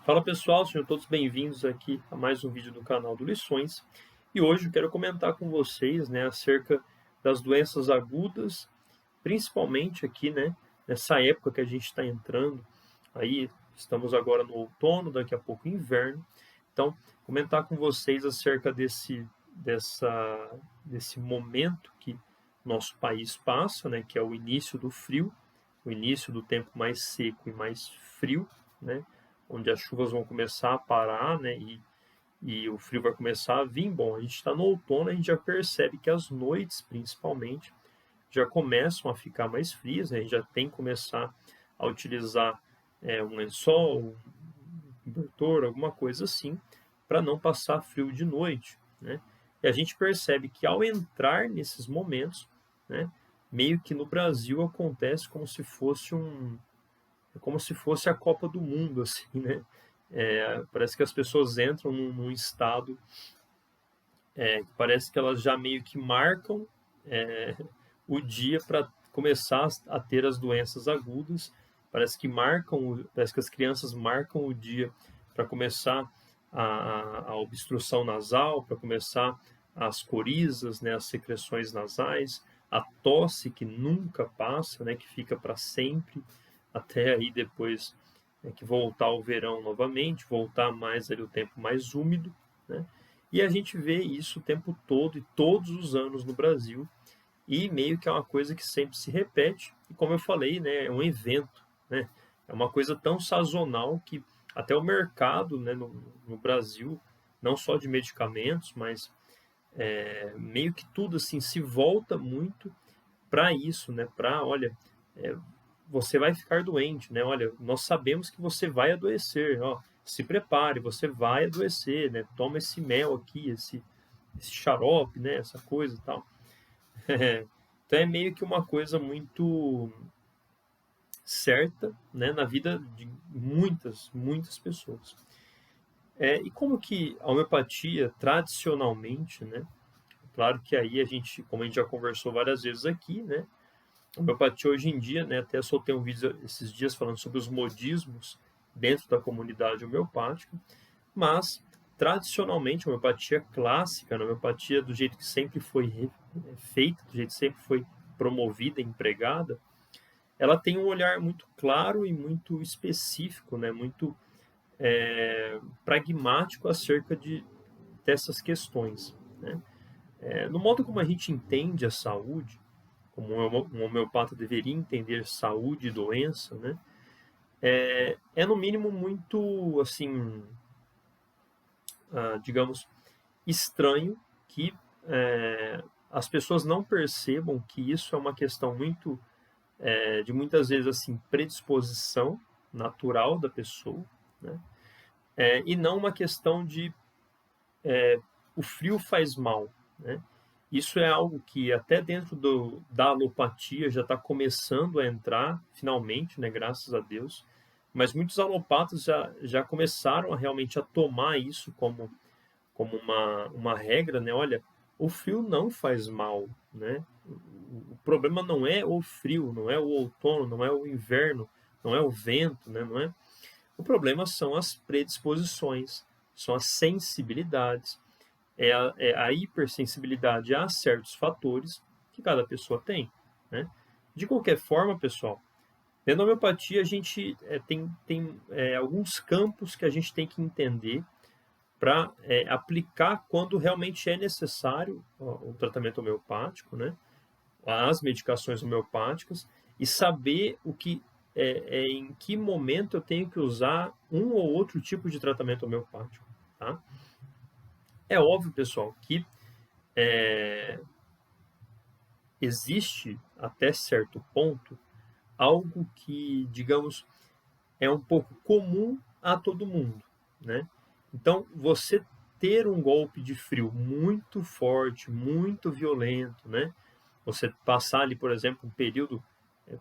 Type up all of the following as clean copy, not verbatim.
Fala pessoal, sejam todos bem-vindos aqui a mais um vídeo do canal do Lições. E hoje eu quero comentar com vocês, acerca das doenças agudas, principalmente aqui, nessa época que a gente está entrando. Aí estamos agora no outono, daqui a pouco inverno. Então, comentar com vocês acerca desse momento que nosso país passa, que é o início do frio, o início do tempo mais seco e mais frio, né? Onde as chuvas vão começar a parar, e o frio vai começar a vir. Bom, a gente está no outono, a gente já percebe que as noites, principalmente, já começam a ficar mais frias, né? A gente já tem que começar a utilizar um lençol, um cobertor, alguma coisa assim, para não passar frio de noite, né? E a gente percebe que ao entrar nesses momentos, né, meio que no Brasil acontece como se fosse a Copa do Mundo, assim, né? Parece que as pessoas entram num estado que parece que elas já meio que marcam o dia para começar a ter as doenças agudas. Parece que as crianças marcam o dia para começar a obstrução nasal, para começar as corizas, né, as secreções nasais, a tosse que nunca passa, né, que fica para sempre, até aí depois que voltar o verão novamente, voltar mais ali o tempo mais úmido, né? E a gente vê isso o tempo todo e todos os anos no Brasil, e meio que é uma coisa que sempre se repete, e como eu falei, né, é um evento, né? É uma coisa tão sazonal que até o mercado, né, no Brasil, não só de medicamentos, mas meio que tudo assim se volta muito para isso, né? Para, olha, é, você vai ficar doente, né? Olha, nós sabemos que você vai adoecer, ó, se prepare, você vai adoecer, né? Toma esse mel aqui, esse xarope, né? Essa coisa e tal. Então é meio que uma coisa muito certa, né? Na vida de muitas pessoas. E como que a homeopatia, tradicionalmente, né? Claro que aí a gente, como a gente já conversou várias vezes aqui, né? A homeopatia hoje em dia, né, até soltei um vídeo esses dias falando sobre os modismos dentro da comunidade homeopática, mas tradicionalmente a homeopatia clássica, a homeopatia do jeito que sempre foi feita, do jeito que sempre foi promovida, empregada, ela tem um olhar muito claro e muito específico, né, muito pragmático acerca dessas questões, né? No modo como a gente entende a saúde, como um homeopata deveria entender saúde e doença, né? É no mínimo muito, assim, digamos, estranho que as pessoas não percebam que isso é uma questão muito, de muitas vezes, assim, predisposição natural da pessoa, né? E não uma questão de o frio faz mal, né? Isso é algo que até dentro da alopatia já está começando a entrar, finalmente, né, graças a Deus, mas muitos alopatas já começaram a realmente a tomar isso como uma regra, né? Olha, o frio não faz mal, né? O problema não é o frio, não é o outono, não é o inverno, não é o vento, né? Não é. O problema são as predisposições, são as sensibilidades, é a hipersensibilidade a certos fatores que cada pessoa tem, né? De qualquer forma, pessoal, dentro da homeopatia a gente tem alguns campos que a gente tem que entender para aplicar quando realmente é necessário o tratamento homeopático, né? As medicações homeopáticas, e saber em que momento eu tenho que usar um ou outro tipo de tratamento homeopático, tá? É óbvio, pessoal, que existe até certo ponto algo que, digamos, é um pouco comum a todo mundo, né? Então, você ter um golpe de frio muito forte, muito violento, né? Você passar ali, por exemplo, um período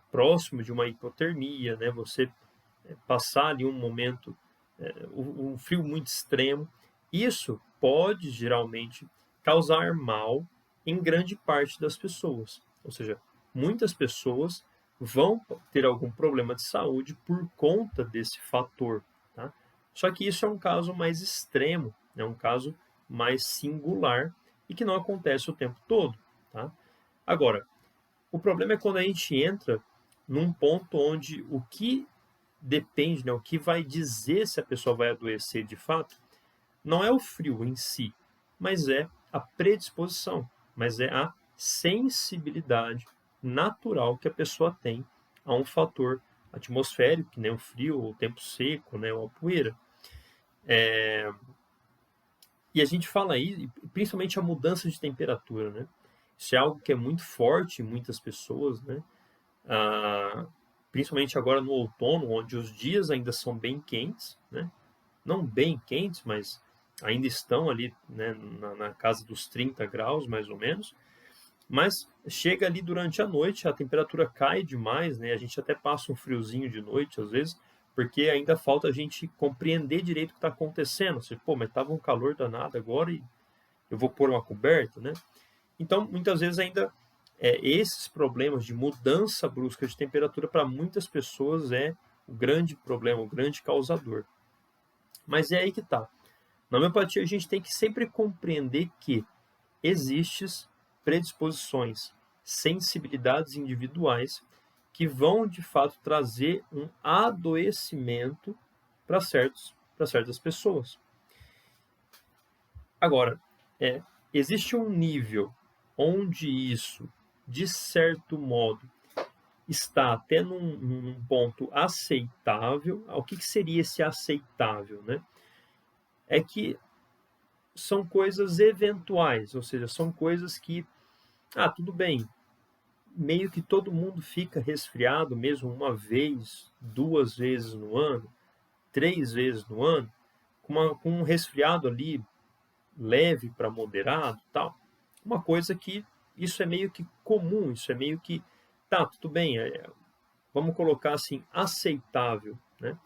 próximo de uma hipotermia, né? Você passar ali um momento, um frio muito extremo, isso pode geralmente causar mal em grande parte das pessoas. Ou seja, muitas pessoas vão ter algum problema de saúde por conta desse fator, tá? Só que isso é um caso mais extremo, é um caso mais singular e que não acontece o tempo todo, tá? Agora, o problema é quando a gente entra num ponto onde o que depende, né, o que vai dizer se a pessoa vai adoecer de fato, não é o frio em si, mas é a predisposição, mas é a sensibilidade natural que a pessoa tem a um fator atmosférico, que nem o frio, o tempo seco, né, ou a poeira. E a gente fala aí, principalmente a mudança de temperatura, né? Isso é algo que é muito forte em muitas pessoas, né? Ah, principalmente agora no outono, onde os dias ainda são bem quentes, né? Não bem quentes, mas ainda estão ali, né, na casa dos 30 graus, mais ou menos. Mas chega ali durante a noite, a temperatura cai demais, né? A gente até passa um friozinho de noite, às vezes, porque ainda falta a gente compreender direito o que está acontecendo. Você, pô, mas estava um calor danado agora e eu vou pôr uma coberta, né? Então, muitas vezes ainda esses problemas de mudança brusca de temperatura para muitas pessoas é o grande problema, o grande causador. Mas é aí que tá. Na homeopatia, a gente tem que sempre compreender que existem predisposições, sensibilidades individuais que vão, de fato, trazer um adoecimento para certas pessoas. Agora, existe um nível onde isso, de certo modo, está até num ponto aceitável. O que seria esse aceitável, né? É que são coisas eventuais, ou seja, são coisas que, tudo bem, meio que todo mundo fica resfriado mesmo uma vez, duas vezes no ano, três vezes no ano, com um resfriado ali leve para moderado, tal. Uma coisa que isso é meio que comum, isso é meio que, tudo bem, vamos colocar assim, aceitável, né?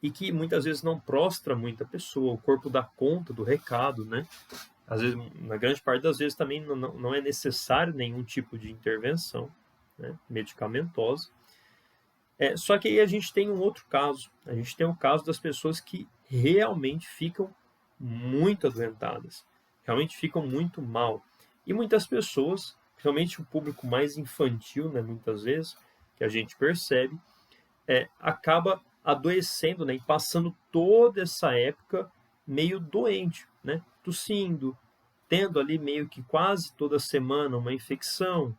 E que muitas vezes não prostra muita pessoa, o corpo dá conta do recado, né? Às vezes, na grande parte das vezes também não é necessário nenhum tipo de intervenção, né, medicamentosa. Só que aí a gente tem um outro caso. A gente tem o caso das pessoas que realmente ficam muito adoentadas, realmente ficam muito mal. E muitas pessoas, principalmente o público mais infantil, né, muitas vezes, que a gente percebe, acaba adoecendo, né, e passando toda essa época meio doente, né, tossindo, tendo ali meio que quase toda semana uma infecção,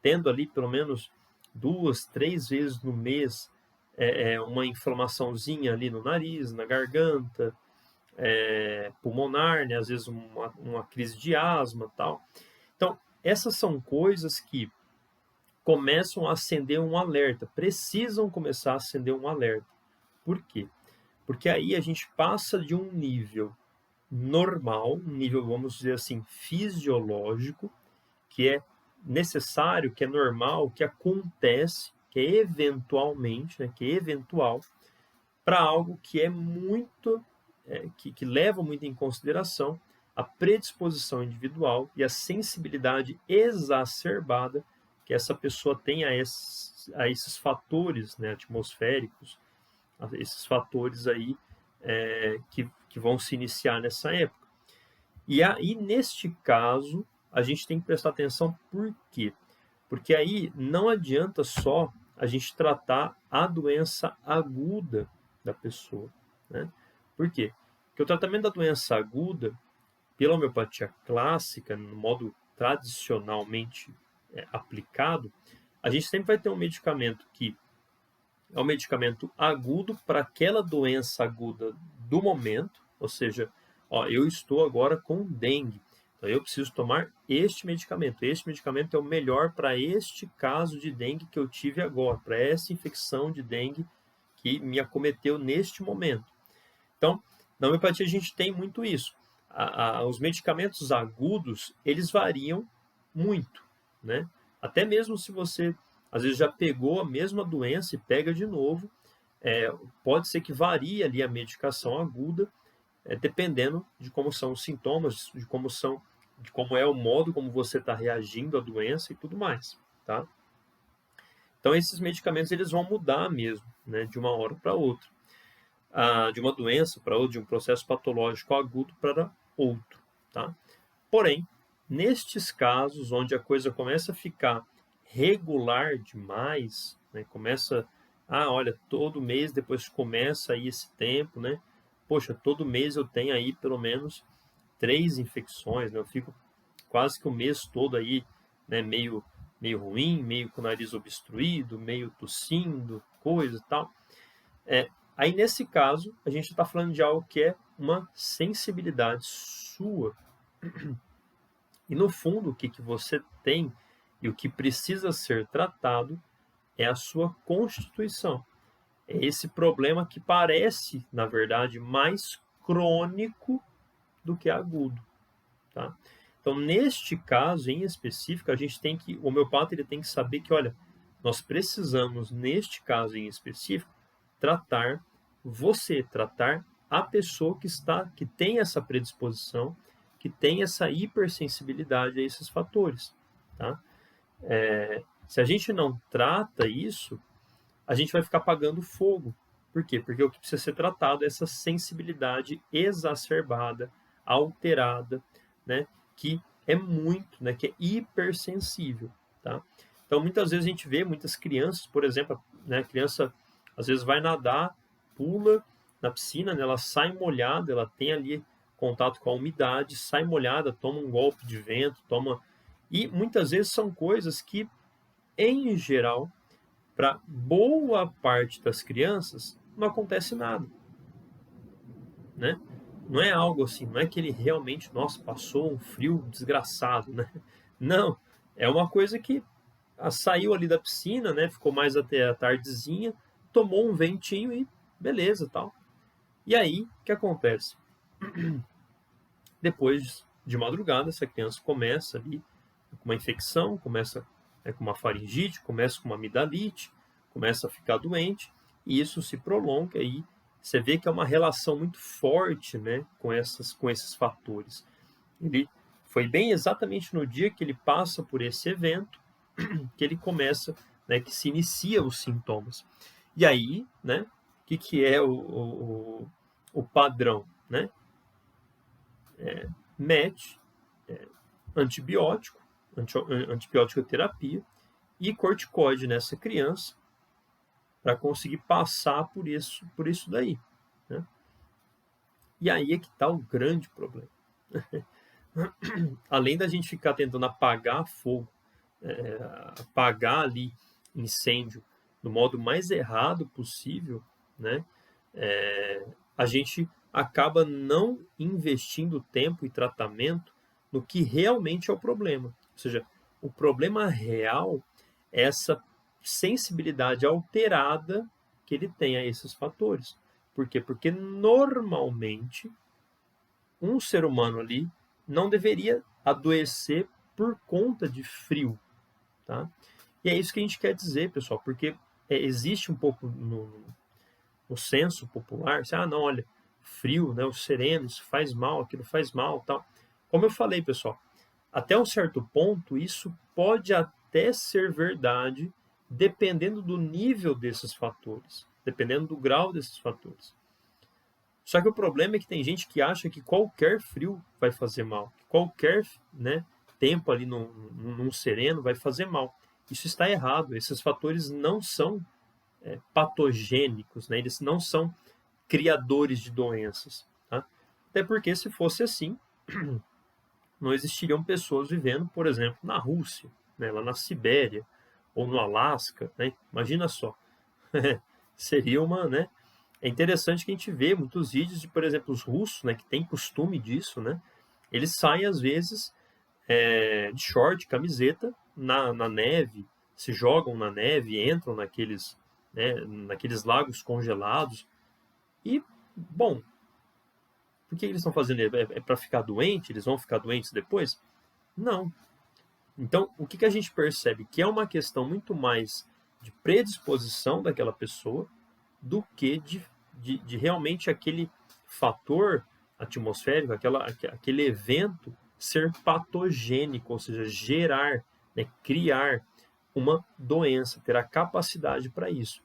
tendo ali pelo menos duas, três vezes no mês uma inflamaçãozinha ali no nariz, na garganta, pulmonar, né? Às vezes uma crise de asma, tal. Então, essas são coisas que começam a acender um alerta, precisam começar a acender um alerta. Por quê? Porque aí a gente passa de um nível normal, um nível, vamos dizer assim, fisiológico, que é necessário, que é normal, que acontece, que é eventualmente, né, que é eventual, para algo que é muito, que leva muito em consideração a predisposição individual e a sensibilidade exacerbada que essa pessoa tem a esses fatores, né, atmosféricos, a esses fatores aí que vão se iniciar nessa época. E aí, neste caso, a gente tem que prestar atenção por quê? Porque aí não adianta só a gente tratar a doença aguda da pessoa, né? Por quê? Porque o tratamento da doença aguda, pela homeopatia clássica, no modo tradicionalmente aplicado, a gente sempre vai ter um medicamento que é um medicamento agudo para aquela doença aguda do momento, ou seja, eu estou agora com dengue, então eu preciso tomar este medicamento. Este medicamento é o melhor para este caso de dengue que eu tive agora, para essa infecção de dengue que me acometeu neste momento. Então, na homeopatia a gente tem muito isso. Os medicamentos agudos, eles variam muito, né? Até mesmo se você, às vezes, já pegou a mesma doença e pega de novo, pode ser que varie ali a medicação aguda, dependendo de como são os sintomas, de como é o modo como você está reagindo à doença e tudo mais, tá? Então, esses medicamentos, eles vão mudar mesmo, né, de uma hora para outra. de uma doença para outra, de um processo patológico agudo para outro, tá? Porém, nestes casos onde a coisa começa a ficar regular demais, né, começa, olha, todo mês depois começa aí esse tempo, né? Poxa, todo mês eu tenho aí pelo menos 3 infecções, né? Eu fico quase que o mês todo aí, né, meio ruim, meio com o nariz obstruído, meio tossindo, coisa e tal. Aí, nesse caso, a gente está falando de algo que é uma sensibilidade sua. E, no fundo, o que você tem e o que precisa ser tratado é a sua constituição. É esse problema que parece, na verdade, mais crônico do que agudo, tá? Então, neste caso em específico, o homeopata ele tem que saber que, olha, nós precisamos, neste caso em específico, tratar tratar a pessoa que tem essa predisposição, que tem essa hipersensibilidade a esses fatores, tá? Se a gente não trata isso, a gente vai ficar apagando fogo. Por quê? Porque o que precisa ser tratado é essa sensibilidade exacerbada, alterada, né? Que é muito, né? Que é hipersensível, tá? Então, muitas vezes a gente vê muitas crianças, por exemplo, né? A criança às vezes vai nadar, pula na piscina, né? Ela sai molhada, ela tem ali contato com a umidade, sai molhada, toma um golpe de vento, e muitas vezes são coisas que, em geral, para boa parte das crianças, não acontece nada, né? Não é algo assim, não é que ele realmente, nossa, passou um frio desgraçado, né? Não, é uma coisa que saiu ali da piscina, né? Ficou mais até a tardezinha, tomou um ventinho e beleza, tal. E aí, o que acontece? Depois de madrugada, essa criança começa ali com uma infecção, começa com uma faringite, começa com uma amidalite, começa a ficar doente, e isso se prolonga, aí você vê que é uma relação muito forte, né, com esses fatores. Ele foi bem exatamente no dia que ele passa por esse evento que ele começa, né, que se inicia os sintomas. E aí, né, que é o padrão, né? MET, antibiótico, antibiótico terapia e corticoide nessa criança para conseguir passar por isso daí, né? E aí é que está o grande problema. Além da gente ficar tentando apagar fogo, apagar ali incêndio do modo mais errado possível, né? A gente acaba não investindo tempo e tratamento no que realmente é o problema. Ou seja, o problema real é essa sensibilidade alterada que ele tem a esses fatores. Por quê? Porque normalmente um ser humano ali não deveria adoecer por conta de frio, tá? E é isso que a gente quer dizer, pessoal, porque existe um pouco no senso popular, assim, não, olha, frio, né, o sereno, isso faz mal, aquilo faz mal, tal. Como eu falei, pessoal, até um certo ponto, isso pode até ser verdade, dependendo do nível desses fatores, dependendo do grau desses fatores. Só que o problema é que tem gente que acha que qualquer frio vai fazer mal, que qualquer, né, tempo ali num sereno vai fazer mal. Isso está errado. Esses fatores não são patogênicos, né? Eles não são criadores de doenças, tá? Até porque, se fosse assim, não existiriam pessoas vivendo, por exemplo, na Rússia, né, lá na Sibéria ou no Alasca, né? Imagina só. Seria uma, né? É interessante que a gente vê muitos vídeos de, por exemplo, os russos, né, que têm costume disso, né? Eles saem às vezes de short, camiseta, na neve, se jogam na neve, entram naqueles lagos congelados. E, bom, por que eles estão fazendo isso? É para ficar doente? Eles vão ficar doentes depois? Não. Então, o que a gente percebe? Que é uma questão muito mais de predisposição daquela pessoa do que de realmente aquele fator atmosférico, aquele evento ser patogênico, ou seja, gerar, né, criar uma doença, ter a capacidade para isso.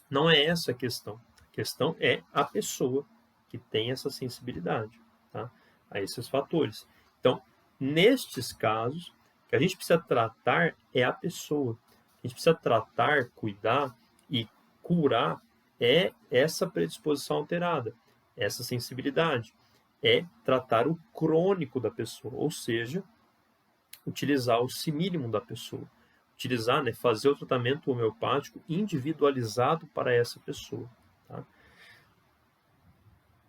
Não é essa a questão. questão é a pessoa que tem essa sensibilidade, tá? A esses fatores. Então, nestes casos, o que a gente precisa tratar é a pessoa. A gente precisa tratar, cuidar e curar é essa predisposição alterada, essa sensibilidade. É tratar o crônico da pessoa, ou seja, utilizar o simílimo da pessoa. Utilizar, né, fazer o tratamento homeopático individualizado para essa pessoa. Tá?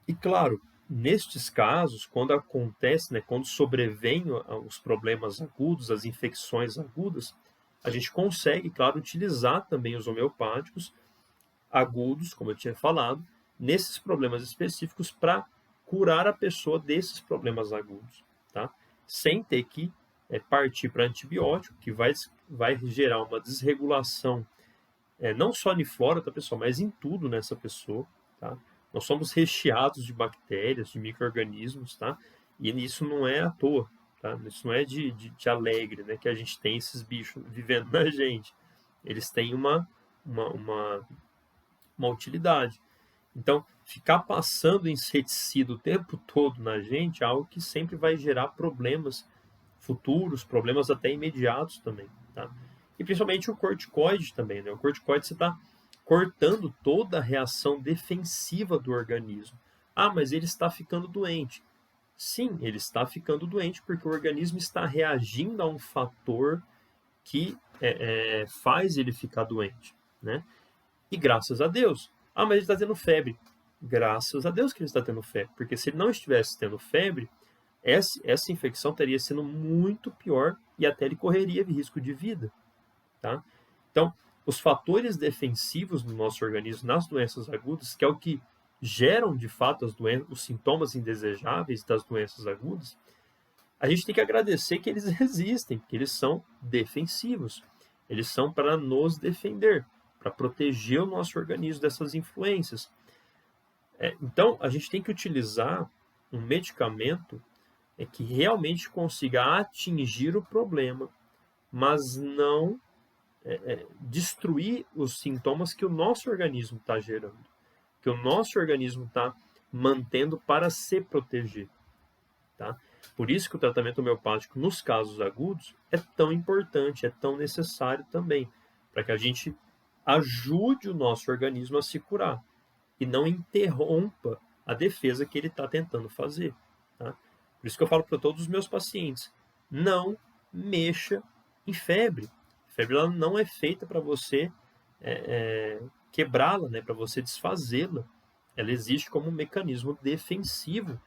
E claro, nestes casos, quando acontece, né, quando sobrevêm os problemas agudos, as infecções agudas, a gente consegue, claro, utilizar também os homeopáticos agudos, como eu tinha falado, nesses problemas específicos para curar a pessoa desses problemas agudos, tá? Sem ter que partir para antibiótico, que vai gerar uma desregulação, não só de flora da pessoa, mas em tudo nessa pessoa, tá? Nós somos recheados de bactérias, de micro-organismos, tá? E isso não é à toa, tá? Isso não é de alegre, né? Que a gente tem esses bichos vivendo na gente. Eles têm uma utilidade. Então, ficar passando inseticida o tempo todo na gente é algo que sempre vai gerar problemas futuros, problemas até imediatos também, tá? E principalmente o corticoide também, né? O corticoide você está cortando toda a reação defensiva do organismo. Ah, mas ele está ficando doente. Sim, ele está ficando doente porque o organismo está reagindo a um fator que faz ele ficar doente, né? E graças a Deus. Ah, mas ele está tendo febre. Graças a Deus que ele está tendo febre. Porque se ele não estivesse tendo febre, essa infecção teria sido muito pior e até ele correria risco de vida. Tá? Então, os fatores defensivos no nosso organismo nas doenças agudas, que é o que geram de fato os sintomas indesejáveis das doenças agudas, a gente tem que agradecer que eles existem, porque eles são defensivos. Eles são para nos defender, para proteger o nosso organismo dessas influências. Então, a gente tem que utilizar um medicamento que realmente consiga atingir o problema, mas não destruir os sintomas que o nosso organismo está gerando, que o nosso organismo está mantendo para se proteger. Tá? Por isso que o tratamento homeopático nos casos agudos é tão importante, é tão necessário também, para que a gente ajude o nosso organismo a se curar e não interrompa a defesa que ele está tentando fazer. Tá? Por isso que eu falo para todos os meus pacientes, não mexa em febre. A febre ela não é feita para você quebrá-la, né? Para você desfazê-la. Ela existe como um mecanismo defensivo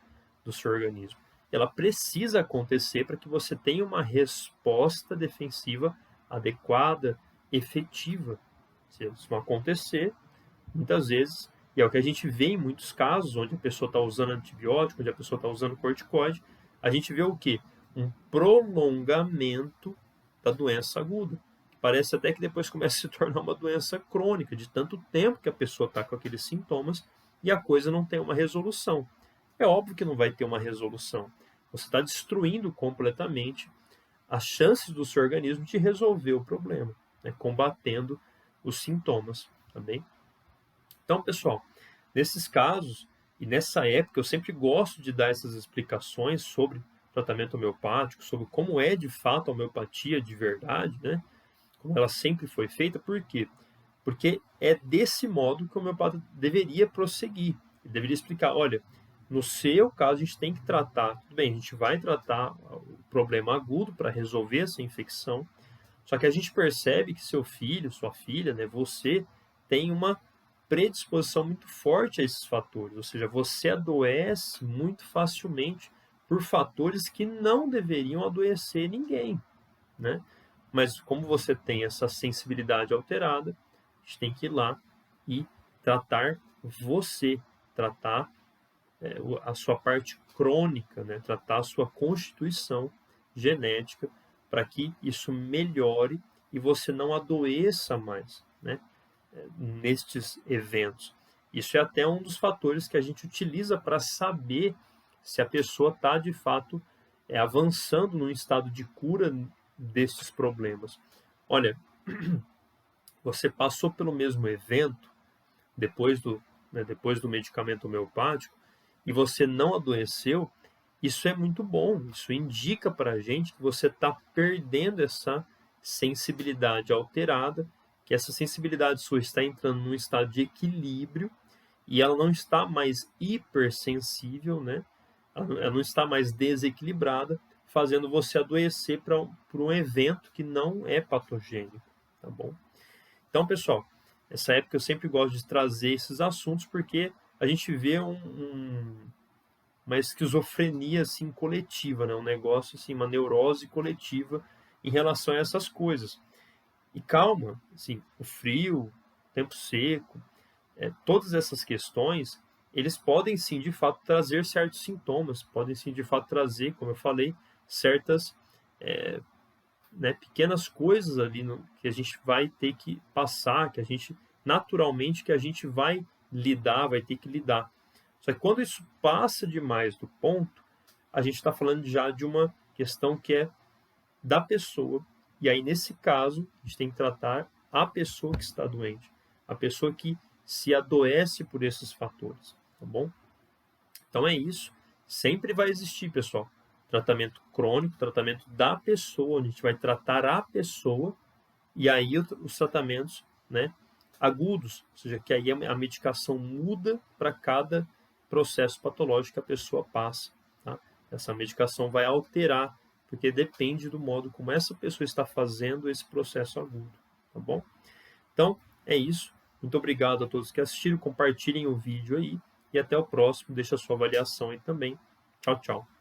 do seu organismo. Ela precisa acontecer para que você tenha uma resposta defensiva adequada, efetiva. Se isso não acontecer, muitas vezes, e é o que a gente vê em muitos casos, onde a pessoa está usando antibiótico, onde a pessoa está usando corticoide, a gente vê o quê? Um prolongamento da doença aguda. Parece até que depois começa a se tornar uma doença crônica, de tanto tempo que a pessoa está com aqueles sintomas e a coisa não tem uma resolução. É óbvio que não vai ter uma resolução. Você está destruindo completamente as chances do seu organismo de resolver o problema, né? Combatendo os sintomas, tá bem? Então, pessoal, nesses casos e nessa época, eu sempre gosto de dar essas explicações sobre tratamento homeopático, sobre como é de fato a homeopatia de verdade, né? Como ela sempre foi feita. Por quê? Porque é desse modo que o homeopata deveria prosseguir. Ele deveria explicar, olha, no seu caso a gente tem que tratar, tudo bem, a gente vai tratar o problema agudo para resolver essa infecção, só que a gente percebe que seu filho, sua filha, né, você tem uma predisposição muito forte a esses fatores, ou seja, você adoece muito facilmente por fatores que não deveriam adoecer ninguém, né? Mas como você tem essa sensibilidade alterada, a gente tem que ir lá e tratar você, tratar a sua parte crônica, né? Tratar a sua constituição genética para que isso melhore e você não adoeça mais, né? Nestes eventos. Isso é até um dos fatores que a gente utiliza para saber se a pessoa está, de fato, avançando num estado de cura destes problemas. Olha, você passou pelo mesmo evento depois né, depois do medicamento homeopático, e você não adoeceu, isso é muito bom. Isso indica para a gente que você está perdendo essa sensibilidade alterada, que essa sensibilidade sua está entrando num estado de equilíbrio e ela não está mais hipersensível, né? Ela não está mais desequilibrada, fazendo você adoecer por um evento que não é patogênico, tá bom? Então, pessoal, nessa época eu sempre gosto de trazer esses assuntos porque a gente vê uma esquizofrenia assim coletiva, né? Um negócio assim, uma neurose coletiva em relação a essas coisas. E calma, assim, o frio, o tempo seco, todas essas questões, eles podem sim, de fato, trazer certos sintomas, podem sim, de fato, trazer, como eu falei, certas né, pequenas coisas ali que a gente vai ter que passar, que a gente, naturalmente, que a gente vai lidar, vai ter que lidar. Só que quando isso passa demais do ponto, a gente está falando já de uma questão que é da pessoa, e aí, nesse caso, a gente tem que tratar a pessoa que está doente, a pessoa que se adoece por esses fatores, tá bom? Então é isso. Sempre vai existir, pessoal, tratamento crônico, tratamento da pessoa, onde a gente vai tratar a pessoa, e aí os tratamentos, né, agudos, ou seja, que aí a medicação muda para cada processo patológico que a pessoa passa, tá? Essa medicação vai alterar, porque depende do modo como essa pessoa está fazendo esse processo agudo, tá bom? Então, é isso. Muito obrigado a todos que assistiram, compartilhem o vídeo aí, e até o próximo. Deixa a sua avaliação aí também. Tchau, tchau.